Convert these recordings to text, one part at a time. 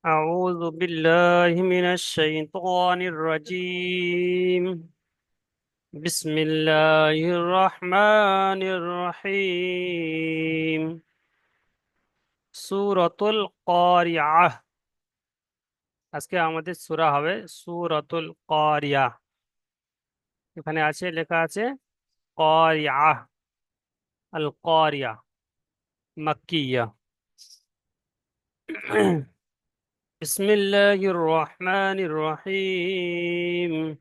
أعوذ بالله من الشيطان الرجيم. بسم الله الرحمن الرحيم. সূরাতুল কারিআহ। আজকে আমাদের সূরা হবে সূরাতুল কারিআহ। এখানে আছে, লেখা আছে কারিআহ, আল কারিআহ, মাক্কিয়া। বিসমিল্লাহির রহমানির রহিম।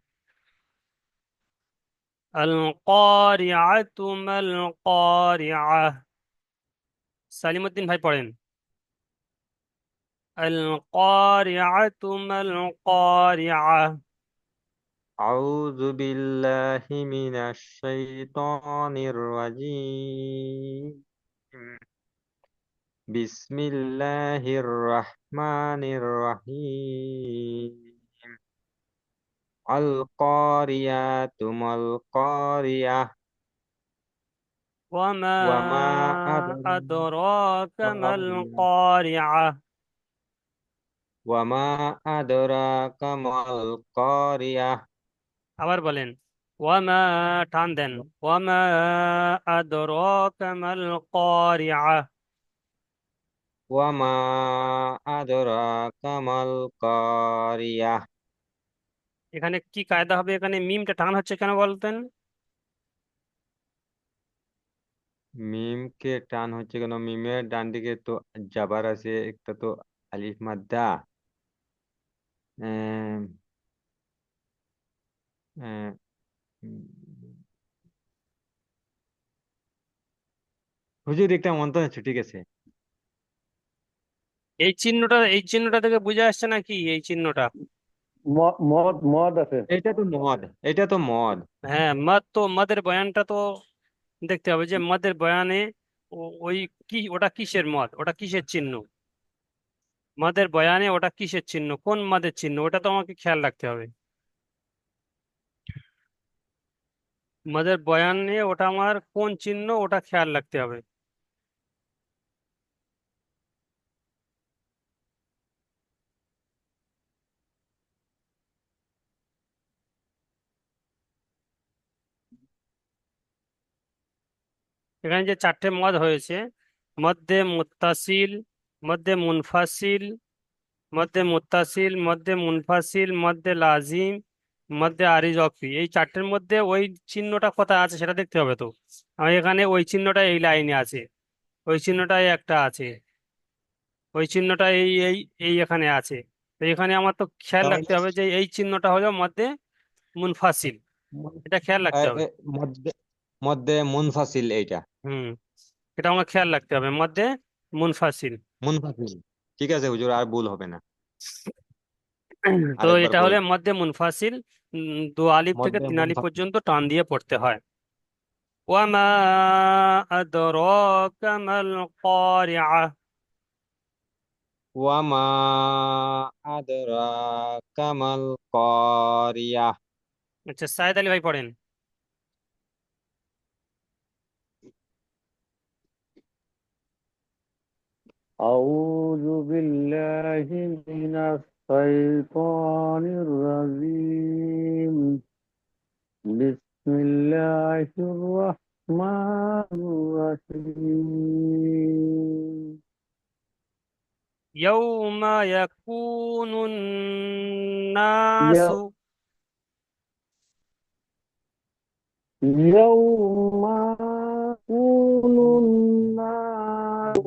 আল কারিআতু মাল কারিআহ। সালিমউদ্দিন ভাই পড়েন। القارعة ما القارعة. أعوذ بالله من الشيطان الرجيم. بسم الله الرحمن الرحيم. القاريات ما القارية. وما وما أدراك ما أدراك القارعة. وما أدراك ما القارية. আবার বলেন। ওয়ামা, টান দেন। ওয়ামা আদরাকা মাল কারিআ। وما أدراك ما القارية. এখানে কি কায়দা হবে? এখানে মিমটা টান হচ্ছে কেন বলতেন? মিমকে টান হচ্ছে কেন? মিমের ডান দিকে তো জাবার আছে, একটা তো আলিফ মাদ্দা। আহ, আহ, উম, হুজুর একটা মন্ত্র আছে, ঠিক আছে। এই চিহ্নটা থেকে বুঝে আসছে নাকি এই চিহ্নটা? মদ মদ আছে। এটা তো মদ, এটা তো মদ। হ্যাঁ, মদের বয়ানটা তো দেখতে হবে যে মদের বয়ানে ওই কি, ওটা কিসের মদ, ওটা কিসের চিহ্ন। মদের বয়ানে ওটা কিসের চিহ্ন, কোন মদের চিহ্ন, ওটা তো আমাকে খেয়াল রাখতে হবে। মদের বয়ানে ওটা আমার কোন চিহ্ন, ওটা খেয়াল রাখতে হবে। এখানে যে চারটে মদ হয়েছে, মধ্যে মুত্তাসিল, মধ্যে মুনফাসিল, মধ্যে মুত্তাসিল, মধ্যে মুনফাসিল, মধ্যে লাজিম, মধ্যে আরিজফি, এই চারটের মধ্যে ওই চিহ্নটা কোথায় আছে সেটা দেখতে হবে তো। আমি এখানে ওই চিহ্নটা এই লাইনে আছে, ওই চিহ্নটাই একটা আছে, ওই চিহ্নটা এই এই এই এখানে আছে। তো এখানে আমার তো খেয়াল রাখতে তাহলে হবে যে এই চিহ্নটা হলো মধ্যে মুনফাসিল, এটা খেয়াল রাখতে হবে। মধ্যে মধ্যে মুনফাসিল এইটা। হুম, এটা আমার খেয়াল রাখতে হবে, মধ্যে মুনফাসিল। মুনফাসিল, ঠিক আছে হুজুর, আর ভুল হবে না। তো আরেকবার এটা হলে বলেন। মধ্যে মুনফাসিল। দু আলিফ থেকে মধ্যে তিন আলিফ মুনফাসিল। পর্যন্ত টান দিয়ে পড়তে হয়। ওয়ামা আদরাকা মাল কারিআ। ওয়ামা আদরাকা মাল কারিয়া। আচ্ছা, সাইদ আলী ভাই পড়েন। أعوذ بالله من الشيطان الرجيم. بسم الله الرحمن الرحيم. يوم يكون الناس. ي- يوم يكون الناس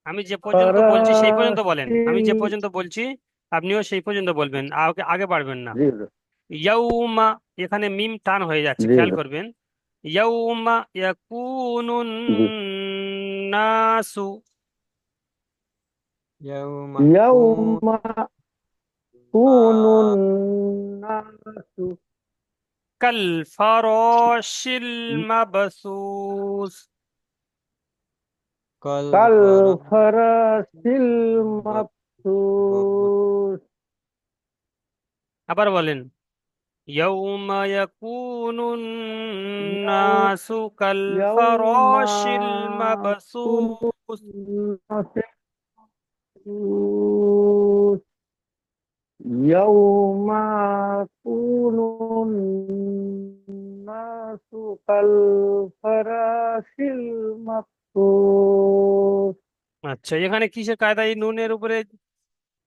আমি যে পর্যন্ত বলছি সেই পর্যন্ত كالفراش বলেন, আমি যে পর্যন্ত বলছি আপনিও সেই পর্যন্ত বলবেন, আগে আগে পারবেন না। জি ইয়াউমা, এখানে মিম টান হয়ে যাচ্ছে, জি খেয়াল করবেন। ইয়াউমা ইয়াকুনুন জি নাসু ইয়াউমা يوم কুনা يكون الناس কাল ফারাশিল মাবসুস। কাল كالفراش المبثوث. আবার বলেন। ইয়াউমা ইয়াকুনুন يوم নাসু কাল يوم ফারাশিল يكون মাবসুস। الناس يوم يكون الناس كالفراش المبثوث আচ্ছা, এখানে কিসের কায়দা এই নুনের উপরে?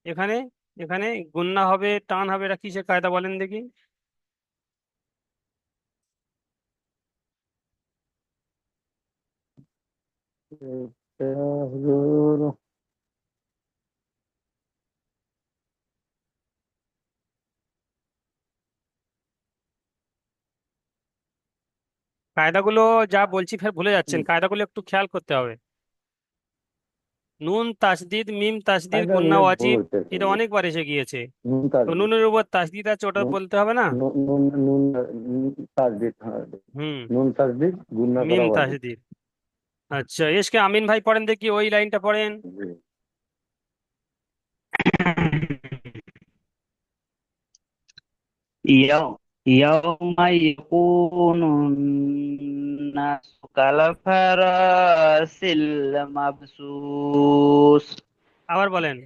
এখানে এখানে গুণনা হবে, টান হবে, এটা কিসের কায়দা বলেন দেখি? হুজুর, কায়দাগুলো যা বলছি ফের ভুলে যাচ্ছেন, কায়দাগুলো একটু খেয়াল করতে হবে। নুন তাসদিদ মিম তাসদিদ কায়দা গুণনা গুলো ভুল ওয়াজিব, হইতেছে এটা যে অনেকবার এসে গিয়েছে। নুন তো তাসদিদ নুনের উপর তাসদিদ আছে, ওটা নুন বলতে হবে না? নুন নুন নুন নুন তাসদিদ হুম, নুন তাসদিদ গুণনা মিম করা ওয়াজিব তাসদিদ। আচ্ছা, এসকে আমিন ভাই পড়েন দেখি, ওই লাইনটা পড়েন। জি। يوم يكون الناس كالفراش المبثوث আবার বলেন।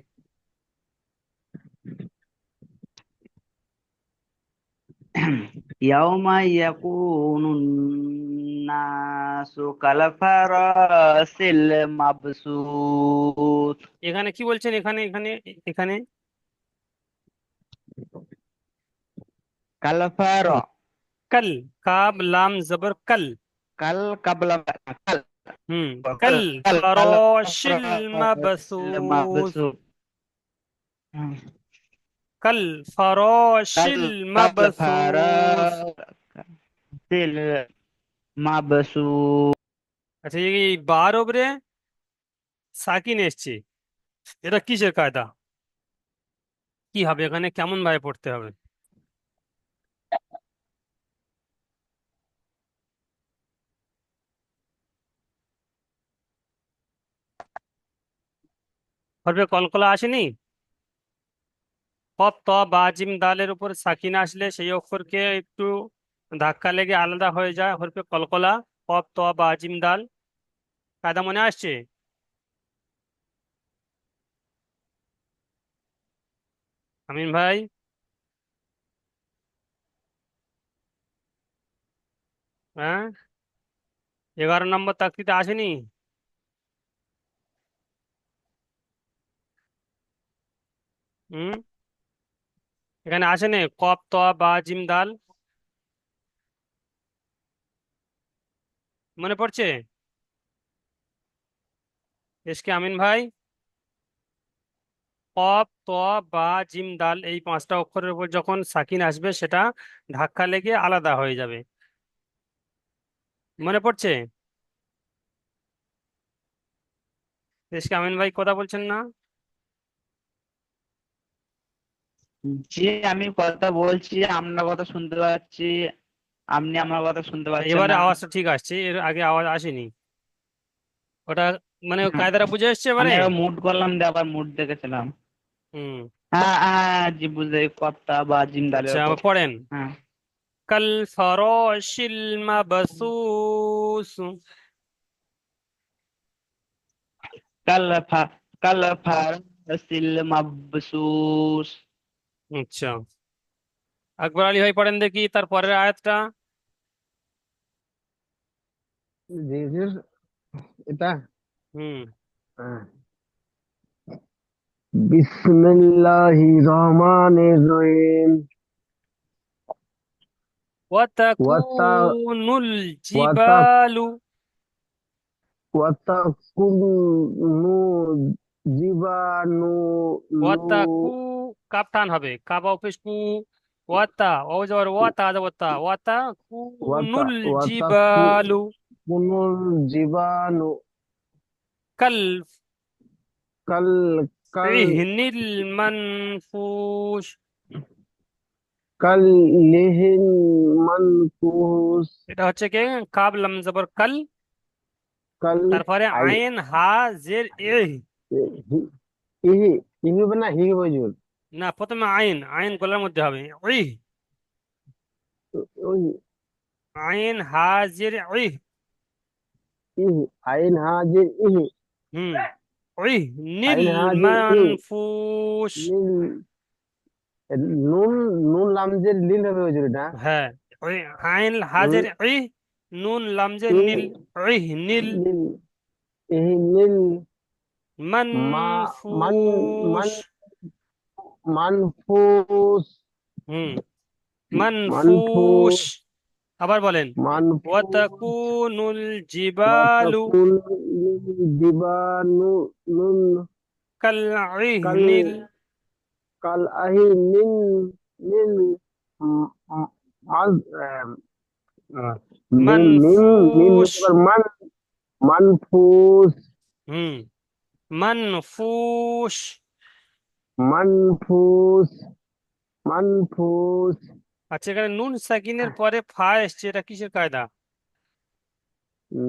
يوم يكون الناس كالفراش المبثوث এখানে কি বলছেন? এখানে এখানে এখানে كالفرا কাল, কাব লাম জবর কাল। قبل كال হুম, কাল كال ফারাশিল كالفراش মাবসুস। المبثوث কাল ফারাশিল মাবসুস। كالفراش المبثوث আচ্ছা, এই বার ওপরে সাকিন এসছে, এটা কিসের কায়দা? কি হবে এখানে, কেমন ভাবে পড়তে হবে? হরফে কলকলা আসেনি? কফ ত বা জিম দালের উপর সাকিন আসলে সেই অক্ষরকে একটু ধাক্কা লেগে আলাদা হয়ে যায় হরফে কলকলা। কফ ত বা জিম দাল, কায়দা মনে আসছে? আমিন ভাই, হ্যাঁ, 11 নম্বর তাকতিতে আসেনি? হুম, এখানে আসেনি কফ ত বা জিম দাল? মনে পড়ছে? এসকে আমিন ভাই, কফ ত বা জিম দাল এই 5টা অক্ষরের উপর যখন সাকিন আসবে সেটা ধাক্কা লেগে আলাদা হয়ে যাবে, মনে পড়ছে? এসকে আমিন ভাই কথা বলছেন না? জি, আমি কথা বলছি, আপনার কথা শুনতে পাচ্ছি, আপনি আমার কথা শুনতে পাচ্ছেন এবারে না। আওয়াজটা ঠিক আসছে, এর আগে আওয়াজ আসেনি। ওটা মানে হুম, কায়দাটা বুঝে এসছে আমি এবারে? আবার মুড করলাম দিয়ে আবার মুড দেখেছিলাম। হুম। হ্যাঁ হ্যাঁ, জি বুঝতে কর্তা বা জিমদালের আচ্ছা, ওপর। আবার পড়েন। হ্যাঁ, কাল ফরাশিল মাবসুস। কাল ফা কাল ফারাসিল মাবসুস আচ্ছা, আকবর আলী ভাই পড়েন দেখি তার পরের আয়াতটা। জি হুজুর, এটা হুম। বিসমিল্লাহির রহমানির রহিম ওয়াতা ওয়াতাকুনুল ওয়াতা জিবালু। ওয়াতাকুনু জীবাণু নু ওয়াতাকু, কাপ টান হবে, কাবা অফিস কু। ওয়াতা ও যাবার ওয়াতা যাবতা ওয়াতা ওয়াতাকুনুল ওয়াতাকু জিবালু পুনুল জীবাণু কাল কাল কাল ইহনিল মানফুস। কাল লিহিন মানকুস এটা হচ্ছে কি, কাব লাম জবর কাল, কাল তারপরে আই আইন হা জের এহ। হি- ইহি ইহি না হি বজুর না, প্রথমে আইন, আইন গলার মধ্যে হবে, ইহ। ওই আইন হা জের ইহ। ইহি আইন হাজির ইহি হুম, ইহ নীল আইন হাজি ই মানফুস। নীল নুন নুন লামজের লীল হবে হুজুর এটা। হ্যাঁ, ওই আইন নুন হাজের ই, নুন লামজের ই নীল, ইহ নীল নীল ইহি নীল মা মান মানফুস। মান মানফুস হুম, মানফুস। মানফুস আবার বলেন, মানফুস ওয়াতাকুনুল জিবালু ওয়াতাকুল দিবানু নুন কাল কাল ইহনিল। কাল আহি নিন নিন মাজ নিন নিন নিন মানফুস। মান মানফুস হুম, মানফুস। মানফুস মানফুস আচ্ছা, এখানে নুন সাকিনের পরে ফা এসছে, এটা কিসের কায়দা?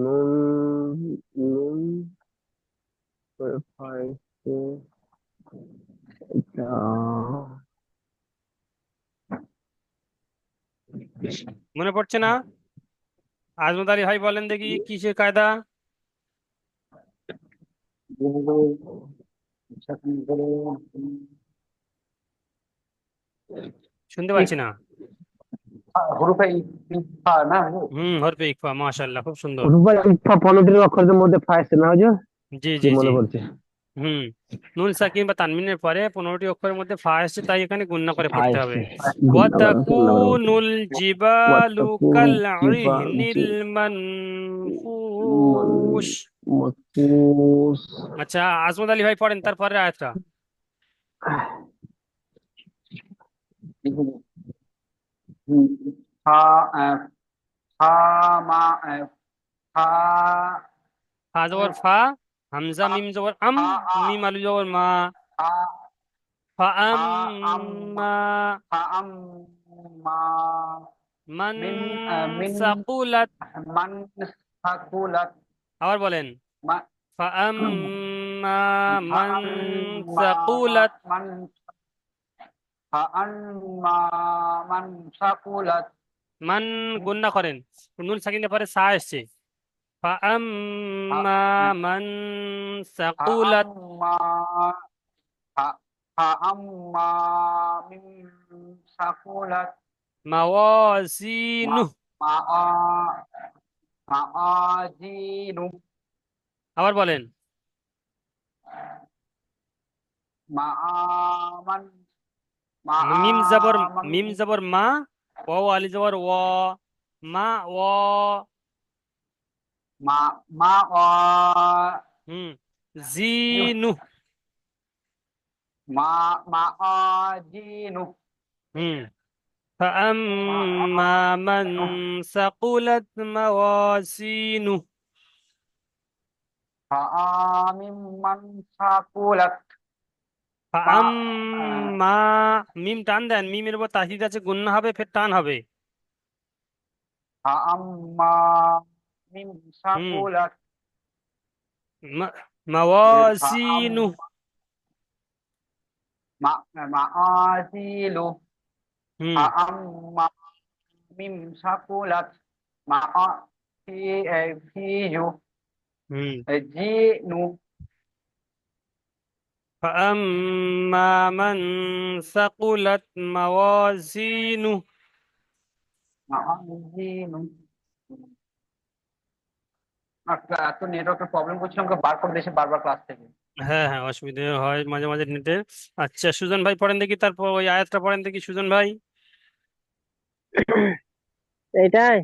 নুন নুন ফাইছে এটা মনে পড়ছে না? আজমত আলী ভাই বলেন দেখি কিসের কায়দা? শুনতে পাচ্ছি না। হুরুফে ইকফা না হুজুর? হরফে ইকফা, মাশাআল্লাহ, খুব সুন্দর। রুবাই ইফা 15টি অক্ষরের মধ্যে ফাইছে না হুজুর? জি কি জি জি। মনে পড়ছে? হুম, নুন সাকিন বা তানমিনের পরে 15টি অক্ষরের মধ্যে ফা এসছে, তাই এখানে গুণনা করে পড়তে হবে। ফাইছে গুন্না করে বলছে ওয়াতাকুনুল জিবালু ওয়াত্তাকুল কাল জিবা ইহনিল জি মানফুস। মনফুস আচ্ছা, আজমত আলী ভাই পড়েন তারপরে আয়াতটা। ফা আহ, ফা মা ফা ফা জবর ফা, হামজা মিম জবর আম, ফা আ মিম আলু জবর মা, ফা ফা আম ফা আম মা, ফা আম মা মান মিন মিন সাকুলাত। মান সাকুলাত আবার বলেন, মা ফা আম মা ফা মান আম মা সাকুলাত। মান ফা আম মা মান সাকুলাত মান গুণনা করেন, নুন সাকিনের পরে সা এসছে। ফা আম ফা মা মান ফা আম সাকুলাত মা ফা ফা আম মা মিন সাকুলাত মা মাওয়াজিনু। মা আ মা আজিনু আবার বলেন, মা আমান মা মিম জবর, আমান মিম জবর মা, ওয়াও আলি জবর ওয়া, মা ওয়া। মা মা হুম, জিনু। মা মা আজিনু হুম, মা فأما من ثقلت موازينه আমিন মান সাকুলাত ফা فأما মিম টান দেন, মিমের উপর তাসদিদ আছে, গুন্না হবে, ফের টান হবে। আম্মা মিন হুম, সাকুলাত ফা আম মাওয়াজিনু। মা মা আজিলু হুম আম্মা মিন সাকুলাত মা ফি ফিজু হুম, জিনু فأما من ثقلت موازينه। মা জিনু আচ্ছা, এত নেটওয়ার্কের প্রবলেম করছিল, আমাকে বার করে দিয়েছে বারবার ক্লাস থেকে। হ্যাঁ হ্যাঁ, অসুবিধা হয় মাঝে মাঝে নেটে। আচ্ছা, সুজন ভাই পড়েন দেখি, তারপর ওই আয়াতটা পড়েন দেখি সুজন ভাই। এটাই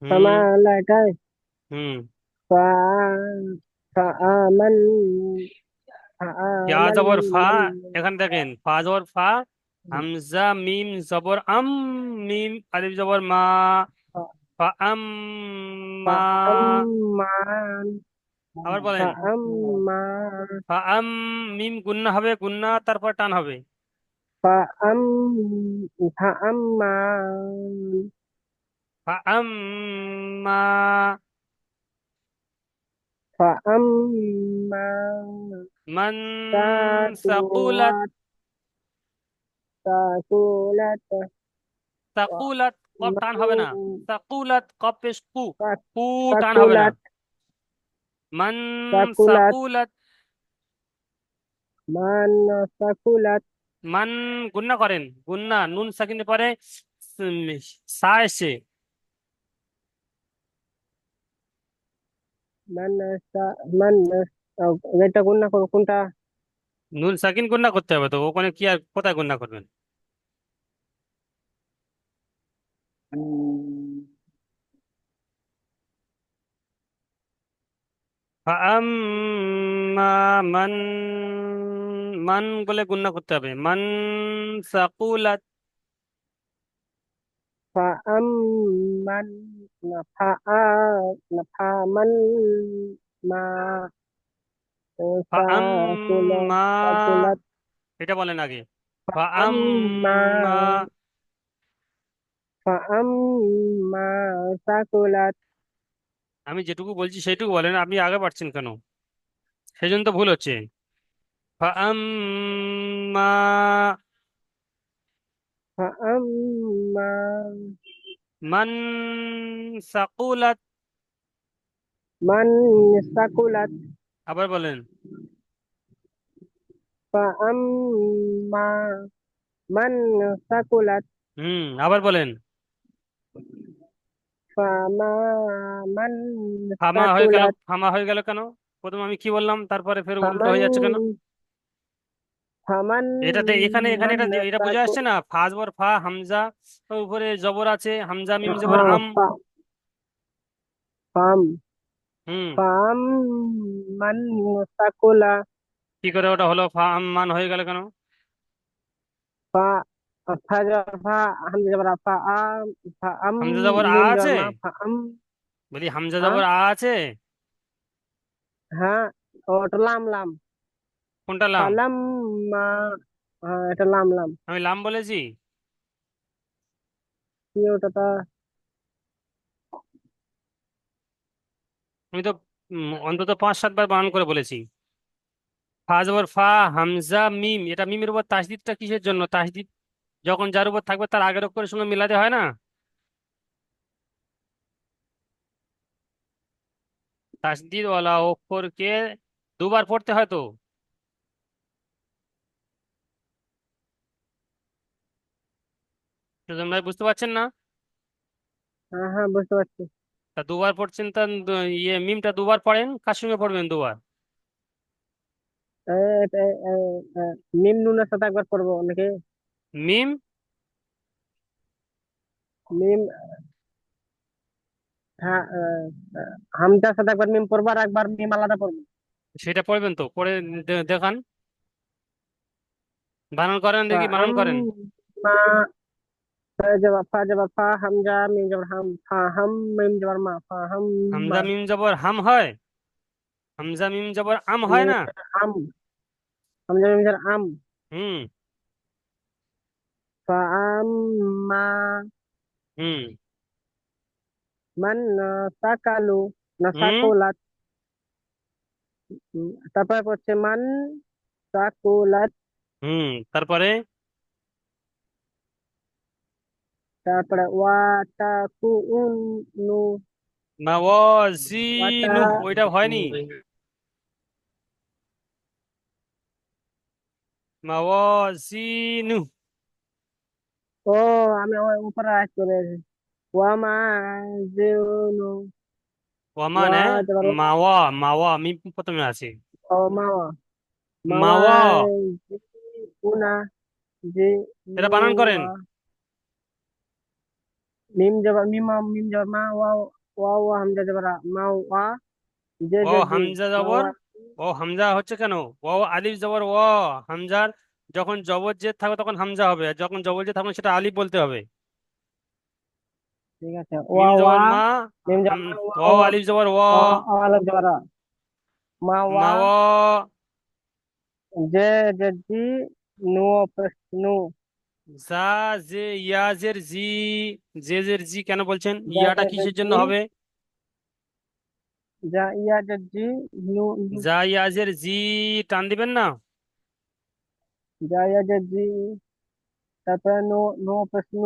হুম আমার আল্লাহ এটাই হুম। ফা ফাআমান ইয়া ফাআমান জবর ফা, এখানে দেখেন ফা জবর ফা, হামজা মিম জবর আম, মিম আলিফ জবর মা, ফা আম মা। ফাআম্মান আবার বলেন, ফাআম্মান ফা আম, মিম গুন্না হবে, গুন্না তারপর টান হবে। ফাআম ফাআম্মান ফা আম মা ফাআম্মান মান সাকুলাত। সাকুলাত সাকুলাত সাকুলাত, কফ টান হবে না। সাকুলাত, কফ পেশ কু, কু টান হবে না। সাকুলাত মান সাকুলাত সাকুলাত মান সাকুলাত। মান গুন্না করেন, গুন্না নুন সাকিনের পরে উম, সা এসে। মান মান এটা কোন না কোনটা? নুন সাকিন গুন্না করতে হবে তো, ওখানে কি আর কোথায় গুন্না করবেন? ফাআম্মা মান, মান বলে গুন্না করতে হবে, মান সাকুলাত। ফা আম মান ফা আ ফা মান মা সাকুলাত ফাআম্মা, সাকুলাত। এটা বলেন আগে। ফা আম মা ফাআম্মা, ফা আম মা সাকুলাত। আমি যেটুকু বলছি সেইটুকু বলেন, আপনি আগে পারছেন কেন? সেই জন্য তো ভুল হচ্ছে। ফাআম্মা ফা আম মা মান সাকুলাত। মান সাকুলাত। আবার বলেন। ফা আম মা মান সাকুলাত। আবার বলেন। ফা মা মান ফামা হয়ে গেল, সাকুলাত। ফামা হয়ে গেল কেন? প্রথম আমি কি বললাম, তারপরে ফের উল্টো ফামান হয়ে যাচ্ছে কেন? ফামান এটাতে এখানে এখানে মান এটা এটা বোঝা সাকু। যাচ্ছে না, ফা জবর ফা, হামজা তো উপরে জবর আছে, হামজা মিম জবর হ্যাঁ আম। ফাম হুম ফাম মান সাকুলা। কি করে ওটা হলো ফা আম মান হয়ে গেল কেন? ফা ফা জবর ফা হামজা জবর ফা আম ফা আম হামজা জবর আ মিম জবর আছে, মা ফা আম। বলি হামজা হ্যাঁ জবর আ আছে। হ্যাঁ ওটা লাম লাম। কোনটা লাম? ফালাম মা। হ্যাঁ এটা লাম লাম। আমি লাম বলেছি? কি ওটা তা? আমি তো অন্তত 5-7 বার বানান করে বলেছি। ফা জবর ফা, হামজা মিম, এটা মিমের উপর তাসদিদটা কিসের জন্য? তাসদিদ যখন যার উপর থাকবে তার আগের অক্ষরের সঙ্গে মিলাতে হয় না? তাসদিদ ওয়ালা অক্ষরকে দুবার পড়তে হয় তো। সুজন ভাই বুঝতে পারছেন না? হ্যাঁ হ্যাঁ বুঝতে পারছি। তা দুবার পড়ছেন, তা ইয়ে মিমটা দুবার পড়েন, কার সঙ্গে পড়বেন দুবার? এ, এটা, এ, এ, মিম নুনের সাথে একবার পড়বো নাকি? মিম, মিম। হ্যাঁ হামজার সাথে একবার মিম পড়বো আর একবার মিম আলাদা পড়বো। সেটা পড়বেন তো, পড়ে দেখান, বানান করেন ফা দেখি, বানান আম করেন। মা ফা জবর ফা হামজা মিম জবর হাম ফা হাম মিম জবর মা ফা হাম মা। হামজা মিম জবর হাম হয়, হামজা মিম জবর আম হয় মিম না? জবর আম হামজা মিম জবর আম। হুম ফা আম মা হুম মান সাকালু না হুম সাকুলাত। তারপরে হচ্ছে মান সাকুলাত। তারপরে তারপরে ওয়া তাকুন নু ওয়াটা। মাওয়াজিনু, ওইটা হয়নি। মাওয়াজিনু, ও আমি ওই উপরে আয়াত করে ওয়া মা জিউনু। ওয়ামান, ওয়া হ্যাঁ, তারপর মাওয়া, মাওয়া মিম প্রথমে আছে। ও মাওয়া মাওয়া মাওয়া, জিউনা জি এটা নু বানান করেন। ওয়া মিম জবর মিম জবর মা ওয়া ওয়া ওয়া হামজা জবর মা ওয়া জে ও জে জি হামজা মা জবর, ওয়া। ও হামজা হচ্ছে কেন? ও আলিফ জবর ও, হামজার যখন জবর জেদ থাকবে তখন হামজা হবে, আর যখন জবর জেদ থাকবে সেটা আলিফ বলতে হবে। ঠিক আছে ওয়া মিম ওয়া জবর মা, মিম জবর হাম, মা ওয়া ও ওয়া আলিফ জবর ও, ও আলাদা জবর মা ওয়া মাওয়া, জে জে জি নু নু। জা, জে, ইয়াজের জি, জের জি কেন বলছেন? জা ইয়াটা জে জে কিসের জন্য জি হবে? জা ইয়া জে জি নু নু। জা ইয়াজের জি, টান দিবেন না? জা ইয়া জে জি তারপরে নো নো প্রশ্ন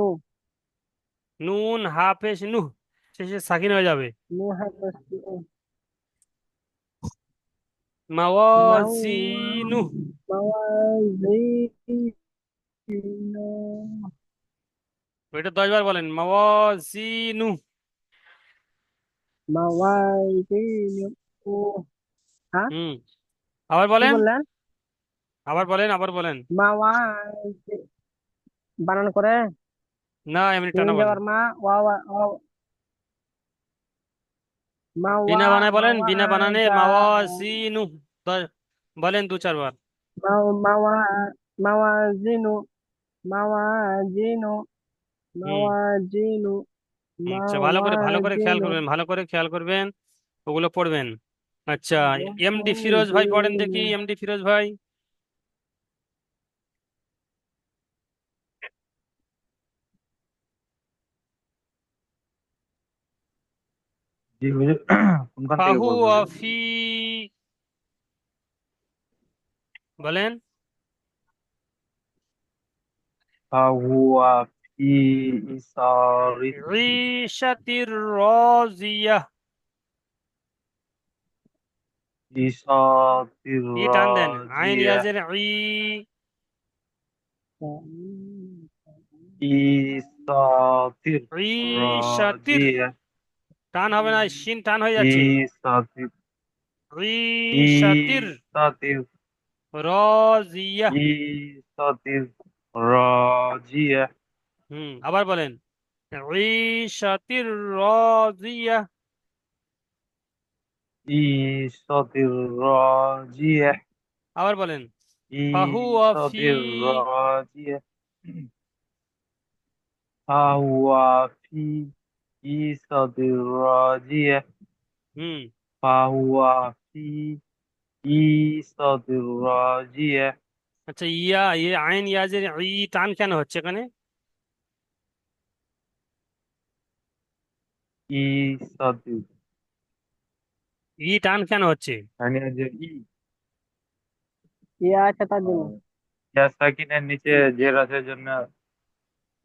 নুন হাফেজ নুহ, শেষে সাকিন হয়ে যাবে। নো হা প্রশ্ন। মাও মাওয়াজিনু, মাওয়াজিনু ওইটা 10 বার বলেন, মাওয়াজিনু। মাওয়াজিনু হ্যাঁ হুম, আবার কি বলেন, বললেন? আবার বলেন। মাওয়াজি বানান করে না, এমনি মিম টানা বলেন। যাবার মা ওয়া বিনা মাওয়া বানায় বলেন, বিনা বানানে মাওয়াজা মাওয়াজিনু। দ- বলেন 2-4 বার। মাওয়া মাওয়াজিনু মাওয়াজিনু হুম। মাওয়াজিনু আচ্ছা, ভালো করে খেয়াল মাওয়াজিনু করবেন, ভালো করে খেয়াল করবেন, ওগুলো পড়বেন। আচ্ছা, এমডি ফিরোজ ভাই পড়েন দেখি, এমডি ফিরোজ ভাই। জি হুজুর কোনখান থেকে ফাহু পড়বো হুজুর? ফি, বলেন। ফাহুয়া ফি ইসারিতি ঈশাতির রাজিয়া। ইসাতির ই টান দেন, আইন রাজিয়া ইয়াজের ই। ইসাতির ঈশাতির, রাজিয়া টান হবে না, শিন টান হয়ে যাচ্ছে। ইসাতির ঈশাতির ইসাতির রাজিয়া। ইসাতির রাজিয়া আবার বলেন, ঈশাতির রাজিয়া। ইসাতির রাজিয়া আবার বলেন, ফাহুয়া ফি, ইসাতির রাজিয়া فهو في عيشة راضية হুম। فهو في عيشة راضية আচ্ছা, আইন ইয়াজের ই টান কেন হচ্ছে এখানে? عيشة ই টান কেন হচ্ছে? يعني যে ই ইয়া আছে তার জন্য ইয়া সাকিনের নিচে জের আছে জন্য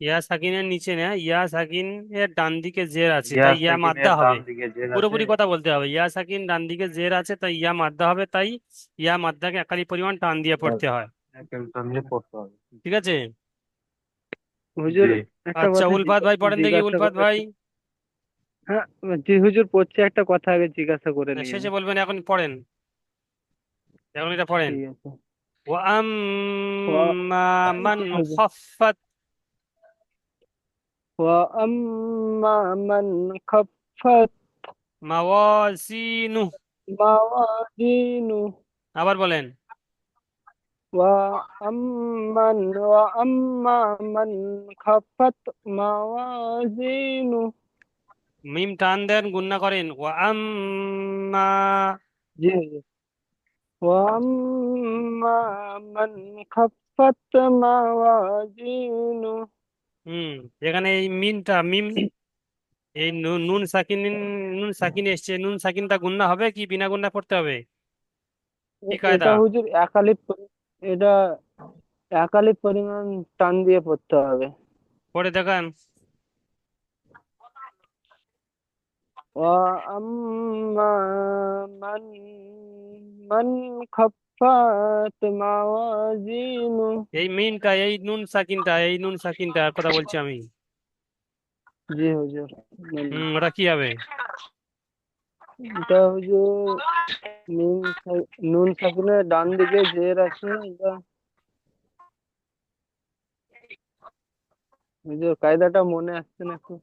ইয়া সাকিনের নিচে না, ইয়া সাকিন এর ডান দিকে জের আছে, ইয়া তাই ইয়া মাদ্দা সাকিনের হবে। ডান দিকে জের আছে পুরোপুরি কথা বলতে হবে, ইয়া সাকিন ডান দিকে জের আছে তাই ইয়া মাদ্দা হবে, তাই ইয়া মাদ্দাকে একালি পরিমাণ টান দিয়ে পড়তে হয়। একটা নিয়ে পড়তে হবে ঠিক আছে। হুজুর জি একটা আচ্ছা, কথা উলফাত ভাই পড়েন দেখি, জিজ্ঞাসা উলফাত করে ভাই। হ্যাঁ জি হুজুর পড়ছি একটা কথা আগে জিজ্ঞাসা করে না, নিন শেষে বলবেন, এখন পড়েন, এখন এটা পড়েন। ঠিক আছে ওয়াম্মা মান জি হুজুর খাফফাত وأما من خفت মাওয়াজিনু। موازينه আবার বলেন। وأما من خفت موازينه মিম টান দেন, গুণনা করেন, ওয়াম্মা। জি হুজুর وأما من خفت موازينه হুম এখানে এই মিম, এই নুন সাকিন, নুন সাকিন এসছে, নুন সাকিনটা গুণনা হবে কি বিনা গুণনা পড়তে হবে? কি কায়দা? এটা হুজুর এটা একালিপ পরিমাণ টান দিয়ে পড়তে হবে পড়ে দেখান। وأما من من خفت موازينه এই নুন সাকিনটার কথা বলছি আমি। জি হুজুর ওটা কি হবে? এটা হুজুর নুন সাকিনের ডান দিকে জের আছে এটা হুজুর কায়দাটা মনে আসছে না একটু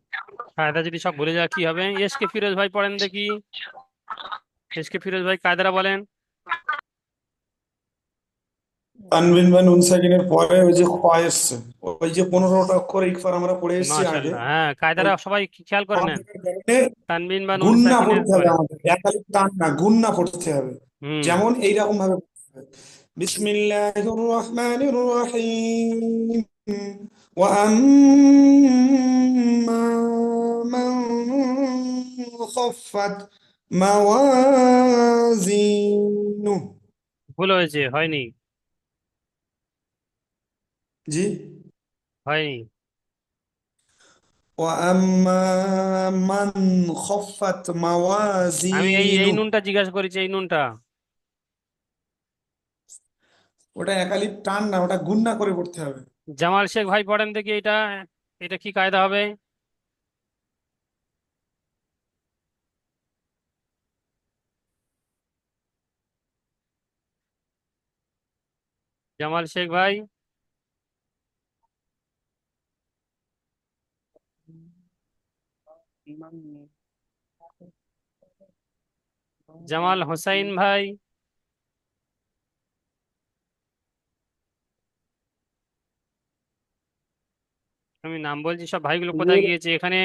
কায়দা যদি সব ভুলে যাওয়া কি হবে? এসকে ফিরোজ ভাই পড়েন দেখি, এসকে ফিরোজ ভাই কায়দাটা বলেন। তানবিন বা নুন সাকিনের পরে ওই যে খ এসছে, ওই যে 15টা অক্ষর ইকফার আমরা পড়ে এসেছি আগে, মাশাআল্লাহ, হ্যাঁ, ওই কায়দাটা সবাই খেয়াল খ করে নেন। থাকার কারণে তানবিন বা নুন গুণনা সাকিনের পড়তে হবে, পরে। আমাদের একালিক টান না, গুণনা পড়তে হবে। হুম যেমন এইরকম ভাবে পড়তে হবে, বিসমিল্লাহির রহমানির রহিম ওয়া আম্মা মান খাফফাত মাওয়াজিনুহু। ভুল হয়েছে, হয়নি, জি, হয়নি। وأما من خفت আমি এই موازينه নুনটা জিজ্ঞাসা করেছি, এই নুনটা। ওটা একালিপ টান না, ওটা গুণনা করে পড়তে হবে। জামাল শেখ ভাই পড়েন দেখি এটা, এটা কি কায়দা হবে? জামাল শেখ ভাই, জামাল হোসাইন ভাই, আমি নাম বলছি, সব ভাইগুলো কোথায় হুজুর গিয়েছে? এখানে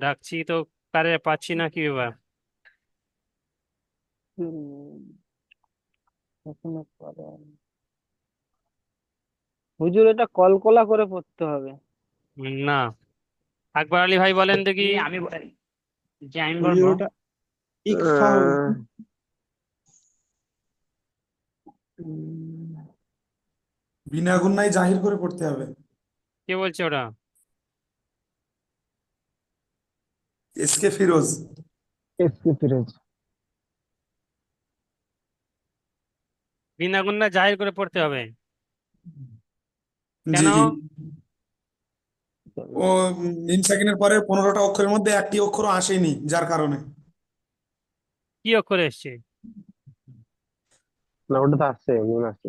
ডাকছি তো, কারে পাচ্ছি না, কি ব্যাপার? এখনো পড়েন। হুজুর এটা কলকলা করে পড়তে হবে। না, আকবর আলী ভাই বলেন দেখি। কি আমি যে আমি হুজুর বলবো? ওটা ইকফা হবে। বিনা গুণনায় জাহির করে পড়তে হবে। কে বলছে ওটা? এসকে ফিরোজ। এসকে ফিরোজ। বিনা গুণনা জাহির করে পড়তে হবে কেন? জি, ও মিম সাকিনের পরে 15টা অক্ষরের মধ্যে একটি অক্ষরও আসেনি, যার কারণে। কি অক্ষর এসছে? না ওটা তো আসছে, মনে আসছে।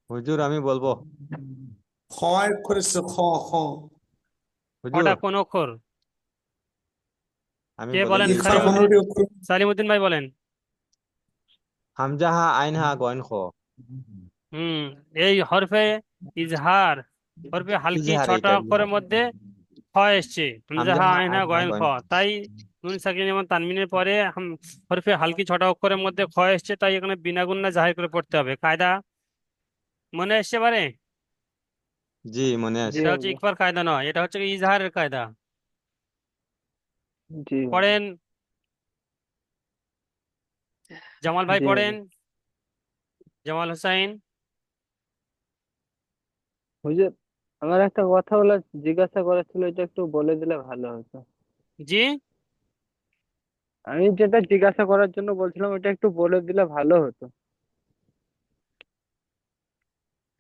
হুজুর আমি বলবো। খ অক্ষর এসছে, খ খ। হুজুর ওটা কোন অক্ষর? আমি কে বলে বলেন? দিই। ইকফার সালিমুদ্দিন, 15টি অক্ষর। সালিমুদ্দিন ভাই বলেন। হামজা হা আইন হা গইন খ। হুম, এই হরফে ইজহার, হরফে হালকি ইজহার, ছটা এটা অক্ষরের ইজহার। মধ্যে খ এসছে, হামজা হামজা হা হা আইন হা আইন হা গয়েন খ। গইন। তাই নুন সাকিন এবং তানমিনের পরে হরফে হালকি ছটা অক্ষরের মধ্যে খ এসছে, তাই এখানে বিনা গুণনা জাহির করে পড়তে হবে। কায়দা মনে এসছে পারে? জি মনে জি আছে। এটা হচ্ছে হুজুর। ইকফার কায়দা নয়, এটা হচ্ছে কি ইজহারের কায়দা। জি হুজুর। পড়েন, জামাল ভাই জি পড়েন, হুজুর। জামাল হোসাইন। হুজুর আমার একটা কথা বলা জিজ্ঞাসা করার ছিল, এটা একটু বলে দিলে ভালো হতো। জি, আমি যেটা জিজ্ঞাসা করার জন্য বলছিলাম, এটা একটু বলে দিলে ভালো হতো।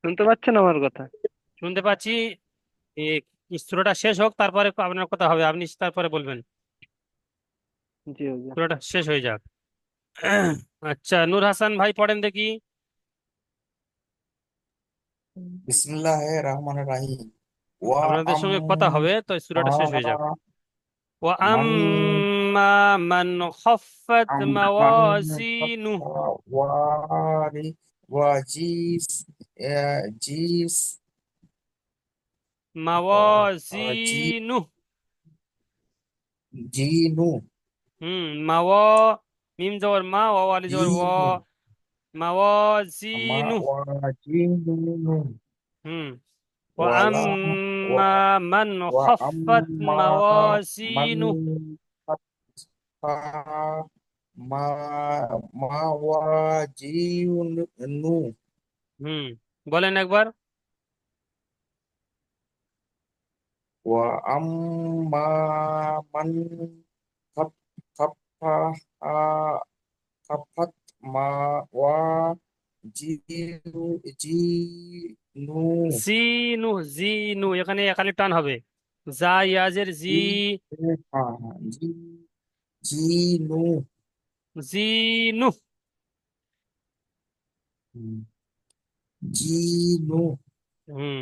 শুনতে পাচ্ছেন আমার কথা? শুনতে পাচ্ছি। এই সূরাটা শেষ হোক, তারপরে আপনার কথা হবে, আপনি তারপরে বলবেন। জি হুজুর। সূরাটা শেষ হয়ে যাক। আচ্ছা, নূর হাসান ভাই পড়েন দেখি। বিসমিল্লাহির রহমানির রহিম। ওয়া আপনাদের সঙ্গে কথা হবে তো সূরাটা শেষ হয়ে যাক। ওয়া মান আম্মা মান খাফফাত মান মাওয়াজিনু। ওয়ারি ওয়াজিস জিস জি মাওয়াজিনু। জিনু মাওয়া, মিম জবর মা, ওয়া আলিফ জবর ওয়া, জিনু মা মাওয়াজিনু। ওয়াজিনু হুম, ওয়ালা وأما ওয়া من ওয়া خفت আম্মা মান موازينه. মা মাওয়াজিনু হুম, বলেন একবার। ওয়া আম্মা মান খাপ খাপ্পা আ খাপ্পাত মা ওয়া জিনু জিনু জিনু, জিনু, এখানে একালি টান হবে। জা ইয়াজের জি, জি জি জিনু জিনু। জিনু হুম,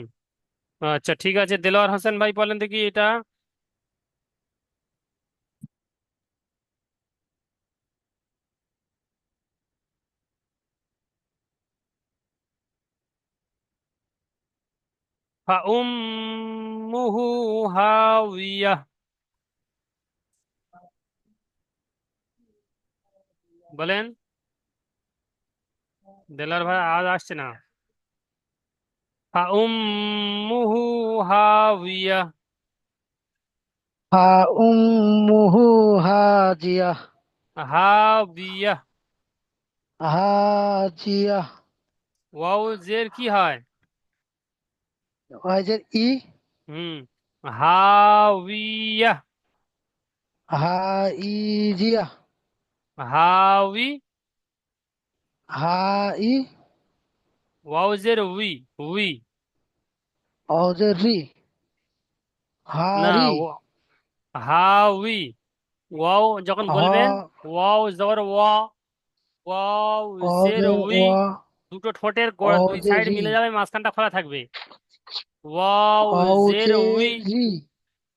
আচ্ছা ঠিক আছে, দেলোয়ার হোসেন ভাই বলেন দেখি এটা। ফাউম্মুহু হাওিয়া, বলেন। দেলোয়ার ভাই আওয়াজ আসছে না। ফাউম্মুহু হাওিয়া, فأمه هاجية. হাওিয়া। هاجية. ওয়াও জের কি হয়? وهذا إي. হুম, হাওিয়া, هايجية. হাওি, হাই ওয়াউজের উই, উই অজের রি না, হারি হাউই। ওয়াও যখন হ বলবেন, ওয়াও জবর ওয়া, ওয়াউজের অজের উই, ওয়া দুটো ঠোঁটের গোড়া দুই অজের সাইড রি মিলে যাবে, মাঝখানটা খোলা থাকবে। ওয়াউজের উই, অজের রি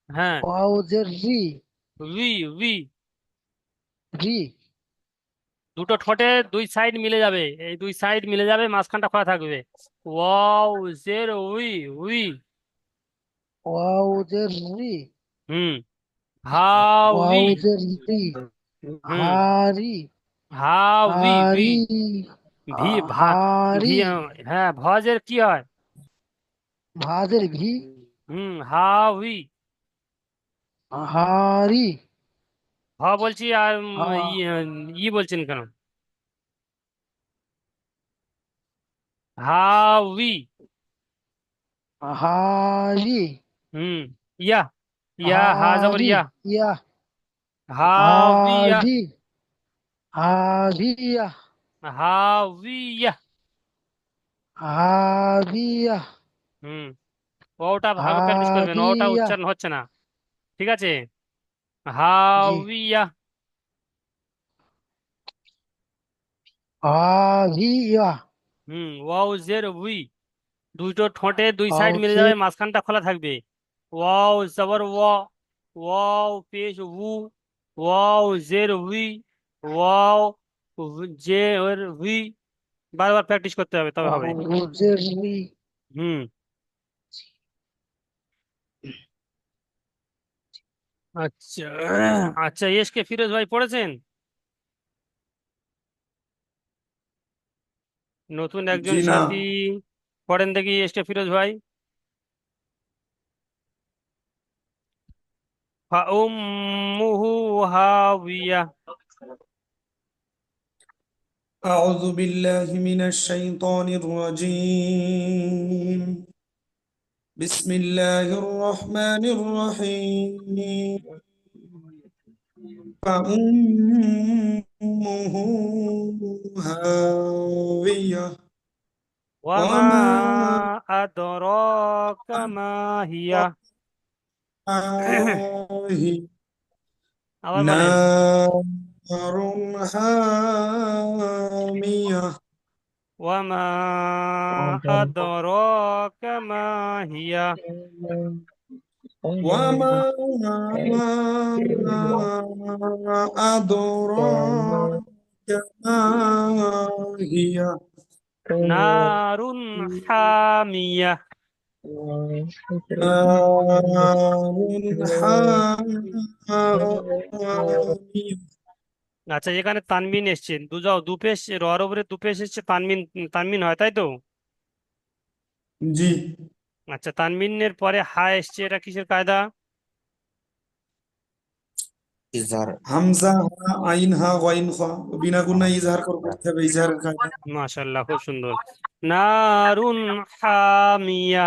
হ্যাঁ, অজের রি উই, উই, রি দুটো ঠোঁটের দুই সাইড মিলে যাবে, এই দুই সাইড মিলে যাবে, মাঝখানটা খোলা থাকবে। ওয়াউজের উই, উই। অজের রি হুম, হাউই। অজের রি হুম, হারি হাউই, উই, হারি ভি, ভা, ভি, হারি হ্যাঁ, ভজের কি হয়? ভাজের ভি হাউই। হারি হ বলছি আর ই বলছেন কেন? হাউই। হারি হুম, ইয়া, ইয়া, হা জবর হারি ইয়া, ইয়া হাউইয়া, হারি হারিয়া হাউইয়া। হাবিয়া হুম, ওটা ভালো প্র্যাকটিস করবেন, ওটা হাবিয়া উচ্চারণ হচ্ছে না, ঠিক আছে? জি হাউইয়া। হাবিয়া ওয়াও জের উই, দুটো ঠোঁটে দুই সাইড মিলে হাউজে যাবে, মাঝখানটা খোলা থাকবে। ওয়াও জবর ওয়া, ওয়াও পেশ উ, ওয়াও জের we, wow J or we. বারবার প্র্যাকটিস করতে হবে, তবে হবে। হাউজের রি হুম, আচ্ছা, আচ্ছা, এসকে ফিরোজ ভাই পড়েছেন? নতুন একজন জি না। সাথী, পড়েন দেখি এসকে ফিরোজ ভাই। ফাউম্মুহু হাওিয়া। أعوذ بالله من الشيطان الرجيم بسم الله الرحمن الرحيم فأمه هاوية ওয়ামা وما আদরাকা মা হিয়া। هي আবার বলেন। نار حامية ওয়ামা আদরাকা মা হিয়া। وما أدراك ما هي নারুন হামিয়া। نار حامية আচ্ছা, এখানে তানবিন এসছে, দু পেশ, রর উপরে দু পেশ এসছে, তানবিন, তানবিন হয় তাই তো? জি আচ্ছা, তানবিনের পরে হা এসছে, এটা কিসের কায়দা? হামজা হা আইন হা গইন খ বিনা গুণা ইজহার করে পড়তে হবে ইজহারের কায়দা মাশাআল্লাহ, খুব সুন্দর। নারুন হামিয়া।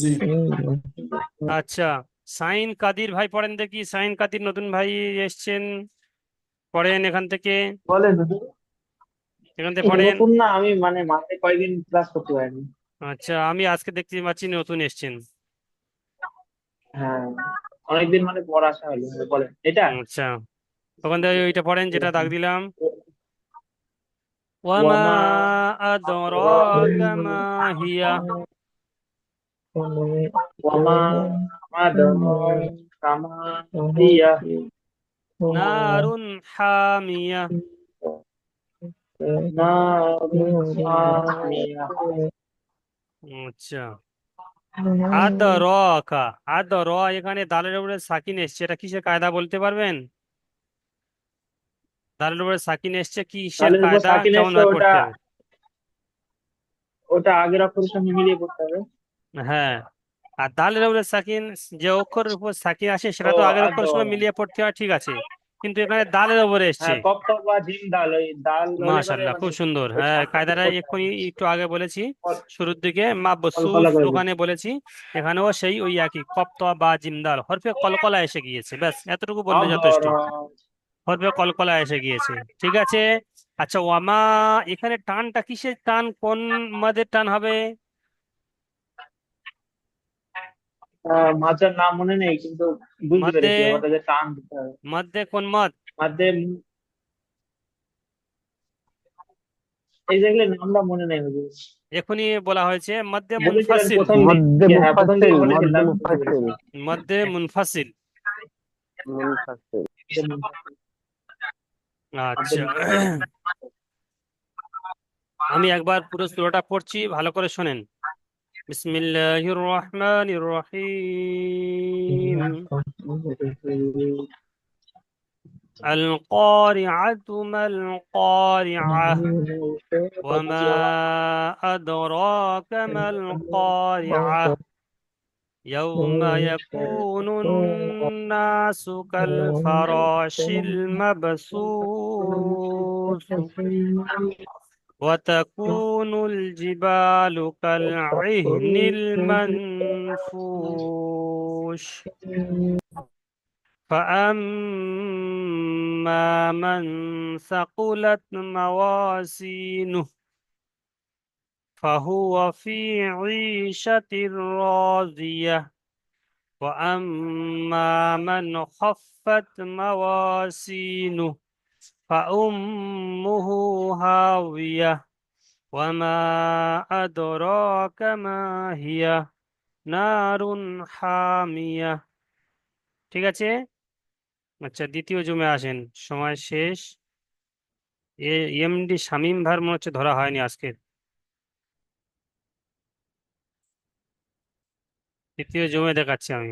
জি আচ্ছা, সাইন কাদির ভাই পড়েন দেখি, সাইন কাদির নতুন ভাই এসছেন, পড়েন এখান থেকে, বলেন এখান থেকে পড়েন। নতুন না, আমি মানে মাসে কয়েকদিন ক্লাস করতে পারিনি। আচ্ছা, আমি আজকে দেখতে পাচ্ছি নতুন এসছেন। হ্যাঁ, অনেকদিন মানে পর আসা হলো। বলেন এটা। আচ্ছা, ওখান থেকে ওইটা পড়েন যেটা দাগ দিলাম। ওয়ামা ওয়ামা আদরাকা মা হিয়া। ওয়ামা মাদার কামা হিয়া নারুন হামিয়া। নারুন হামিয়া। আচ্ছা, আদরাকা, এখানে দালের উপরে সাকিন এসছে, এটা কিসের কায়দা বলতে পারবেন? দালের উপরে সাকিন এসছে, কিসের দালের উপর কায়দা, সাকিন কেমন এসছে, ভাবে ওটা পড়তে হবে? ওটা আগের অক্ষরের সঙ্গে মিলিয়ে পড়তে হবে। হ্যাঁ, আর দালের উপরে সাকিন, যে অক্ষরের উপর সাকিন আসে সেটা ও তো আগের অক্ষরের সঙ্গে আদর। মিলিয়ে পড়তে হয়, ঠিক আছে, কিন্তু এখানে দালের উপরে এসছে। হ্যাঁ, কপ্ত বা জিম দাল, ওই দাল হলে পরে মাশাল্লাহ, মানে খুব সুন্দর। ওই হ্যাঁ, সামনে কায়দাটা পড়তে এক্ষুনি হবে। একটু আগে বলেছি, শুরুর দিকে মা বসুস কলকলা করবে। ওখানে বলেছি, এখানেও সেই ওই একই কপ্ত বা জিমদাল হরফে কলকলা এসে গিয়েছে, ব্যাস এতটুকু বললে যথেষ্ট। আদর। হরফে কলকলা এসে গিয়েছে। ঠিক আছে। আচ্ছা, ওয়ামা, এখানে টানটা কিসের টান, কোন মাদের টান হবে? মাছের নাম মনে নেই, কিন্তু বুঝতে মধ্যে, পেরেছি ওটাকে টান দিতে হবে। মধ্যে কোন মদ? মাঝে এক্স্যাক্টলি নামটা মনে নেই হুজুর। এখনই বলা হয়েছে মধ্যে বলেছিলেন মুনফাসিল। প্রথম মধ্যে দিকে, হ্যাঁ প্রথম দিকে মুফাসসিল, মধ্যে বলেছিলাম, বুঝতে মুফাসসিল, পেরেছি। মধ্যে মুনফাসিল। মুনফাসসিল। আচ্ছা, আমি একবার পুরো সূরাটা পড়ছি, ভালো করে শোনেন। বিসমিল্লাহির রহমানির রহিম। আল ক্বারিআতু মাল ক্বারিআহ ওয়া মা আদরাকা মাল ক্বারিআহ ইয়াউমা ইয়াকুনুন নাসু কাল ফারাশিল মাবসুস وتكون الجبال كالعهن المنفوش فأما من ثقلت موازينه فهو في عيشة راضية وأما من خفت موازينه فأمه هاوية وما أدراك ما هي نار حامية। ঠিক আছে। আচ্ছা, দ্বিতীয় জুমে আসেন, সময় শেষ। এমডি শামীম ভার মনে হচ্ছে ধরা হয়নি আজকে। তৃতীয় জুমে দেখাচ্ছি আমি।